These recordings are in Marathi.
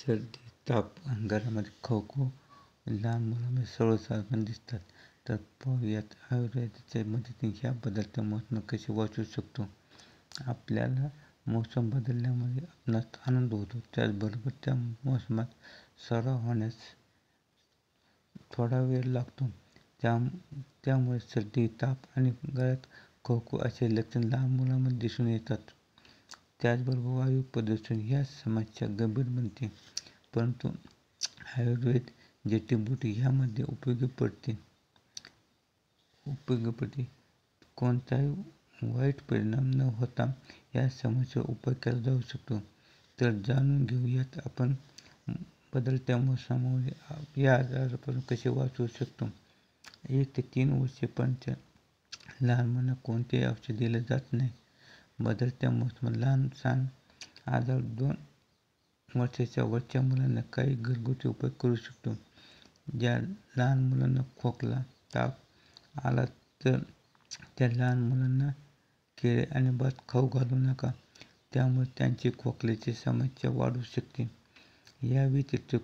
सर्दी, ताप आणि घरामध्ये खोकू लहान मुलांमध्ये सर्वसाधारण दिसतात. तर पाहूयात आयुर्वेदाच्या मदतीने ह्या बदलत्या मोसमात कसे वाचू शकतो. आपल्याला मोसम बदलल्यामुळे आपणास आनंद होतो, त्याचबरोबर त्या मोसमात सराव होण्यास थोडा वेळ लागतो. त्यामुळे सर्दी, ताप आणि गळ्यात खोकू असे लक्षण लहान मुलांमध्ये दिसून येतात. त्याचबरोबर वायू प्रदूषण ह्या समस्या गंभीर बनते, परंतु आयुर्वेद जडीबुटी ह्यामध्ये उपयोगी पडते. कोणताही वाईट परिणाम न होता या समस्येवर उपाय केला जाऊ शकतो. तर जाणून घेऊयात आपण बदलत्या मोसमामुळे या आजारापासून कसे वाचू शकतो. 1 ते 3 वर्षापर्यंत लहान मुलांना कोणतेही औषध दिले जात नाही. बदलत्या मोसमात लहान सहान आजार 2 वर्षाच्या वरच्या मुलांना काही घरगुती उपाय करू शकतो. ज्या लहान मुलांना खोकला, ताप आला तर त्या लहान मुलांना केळे आणि भात खाऊ घालू नका, त्यामुळे त्यांची खोकल्याची समस्या वाढू शकते. या व्यतिरिक्त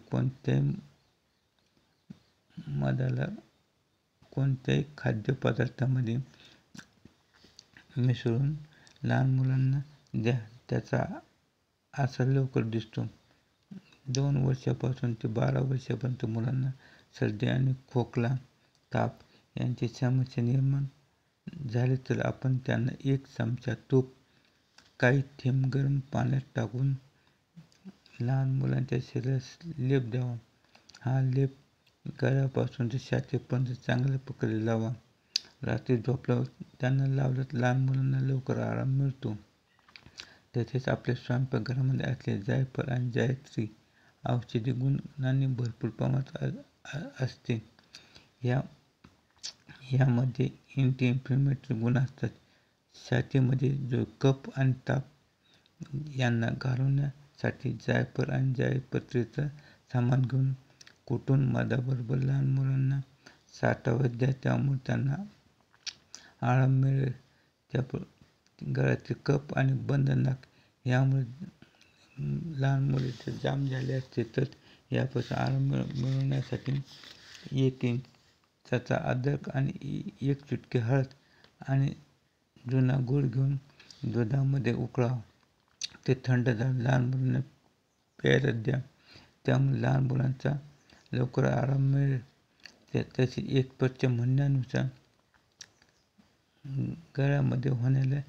कोणत्याही खाद्यपदार्थामध्ये मिसळून लहान मुलांना द्या, त्याचा असर लवकर दिसतो. 2 वर्षापासून ते 12 वर्षापर्यंत मुलांना सर्दी आणि खोकला, ताप यांची समस्या निर्माण झाली तर आपण त्यांना 1 चमचा तूप, काही थेंब गरम पाण्यात टाकून लहान मुलांच्या शरीरास लेप द्यावा. हा लेप गळ्यापासून ते छातीपर्यंत चांगल्या प्रकारे लावा. रात्री झोपल्यावर त्यांना लावल्यास लहान मुलांना लवकर आराम मिळतो. तसेच आपल्या स्वयंपाकघरामध्ये असलेले जायफळ आणि जायत्री औषधी गुणांनी भरपूर प्रमाणात असते. यामध्ये अँटी इन्फ्लेमेटरी गुण असतात. छातीमध्ये जो कफ आणि ताप यांना घालवण्यासाठी जायफळ आणि जायपत्रीचा सामान घेऊन कुटून मधाबरोबर लहान मुलांना चाटावयास द्या, त्यामुळे त्यांना आराम मिळेल. गळ्यातील कफ आणि बंद नाक यामुळे लहान मुले जाम झाले असते, तर यापासून आराम मिळवण्यासाठी 1 इंचाचा अद्रक आणि 1 चुटकी हळद आणि जुना गूळ घेऊन दुधामध्ये उकळावा. ते थंड झाल्यावर लहान मुलांना प्यायला द्या, त्यामुळे लहान मुलांचा लवकर आराम मिळेल. तसेच एक्सपर्टच्या म्हणण्यानुसार गळ्यामध्ये होणाऱ्या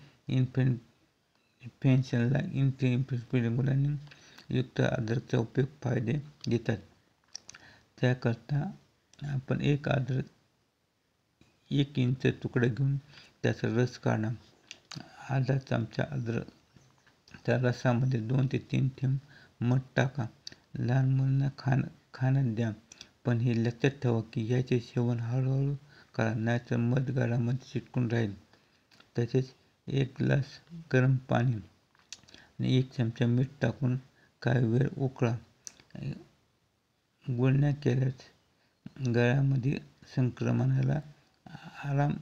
इन्फेक्शनला अँटी इन्फ्लेमेटरी गुणांनी युक्त अद्रकचा उपयोग फायदे देतात. त्याकरता आपण 1 इंच तुकडा घेऊन त्याचा रस काढा. अर्धा चमचा अद्रक, त्या रसामध्ये 2 ते 3 थेंब मध टाका. लहान मुलांना खाण्यास द्या, पण हे लक्षात ठेवा की याचे सेवन हळूहळू करा, नाहीतर मध गळ्यामध्ये चिकटून राहील. तसेच 1 ग्लास गरम पाणी आणि 1 चमचा मीठ टाकून काही वेळ उकळा. गुळण्या केल्यास गळ्यामधील संक्रमणाला आरामपणे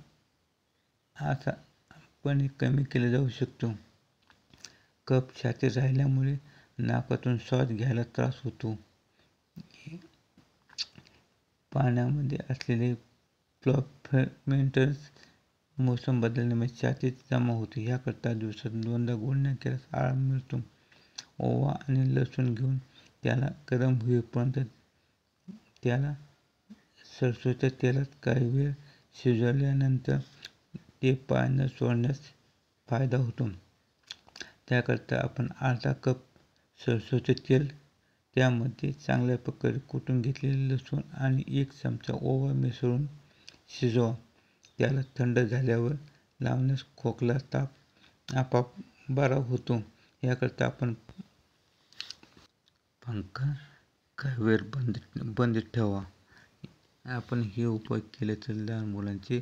कमी केला जाऊ शकतो. कफ छातीत राहिल्यामुळे नाकातून श्वास घ्यायला त्रास होतो. पाण्यामध्ये असलेले फ्लोरामेंटस मोसम बदलल्यामुळे छातीत जमा होते. याकरता दिवसात 2दा गुळण्या केल्यास आराम मिळतो. ओवा आणि लसूण घेऊन त्याला गरम होईपर्यंत त्याला सरसोच्या तेलात काही वेळ शिजवल्यानंतर ते पाण्यात सोडण्यास फायदा होतो. त्याकरता आपण अर्धा कप सरसोचे तेल, त्यामध्ये चांगल्या प्रकारे कुटून घेतलेले लसूण आणि 1 चमचा ओवा मिसळून शिजवा. त्याला थंड झाल्यावर लावल्यास खोकला, ताप आपोआप बरा होतो. याकरता आपण पंखा काही वेळ बंद ठेवा. आपण हे उपाय केले तर लहान मुलांचे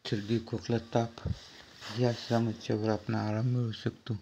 सर्दी, खोकला, ताप या समस्येवर आपण आराम मिळवू शकतो.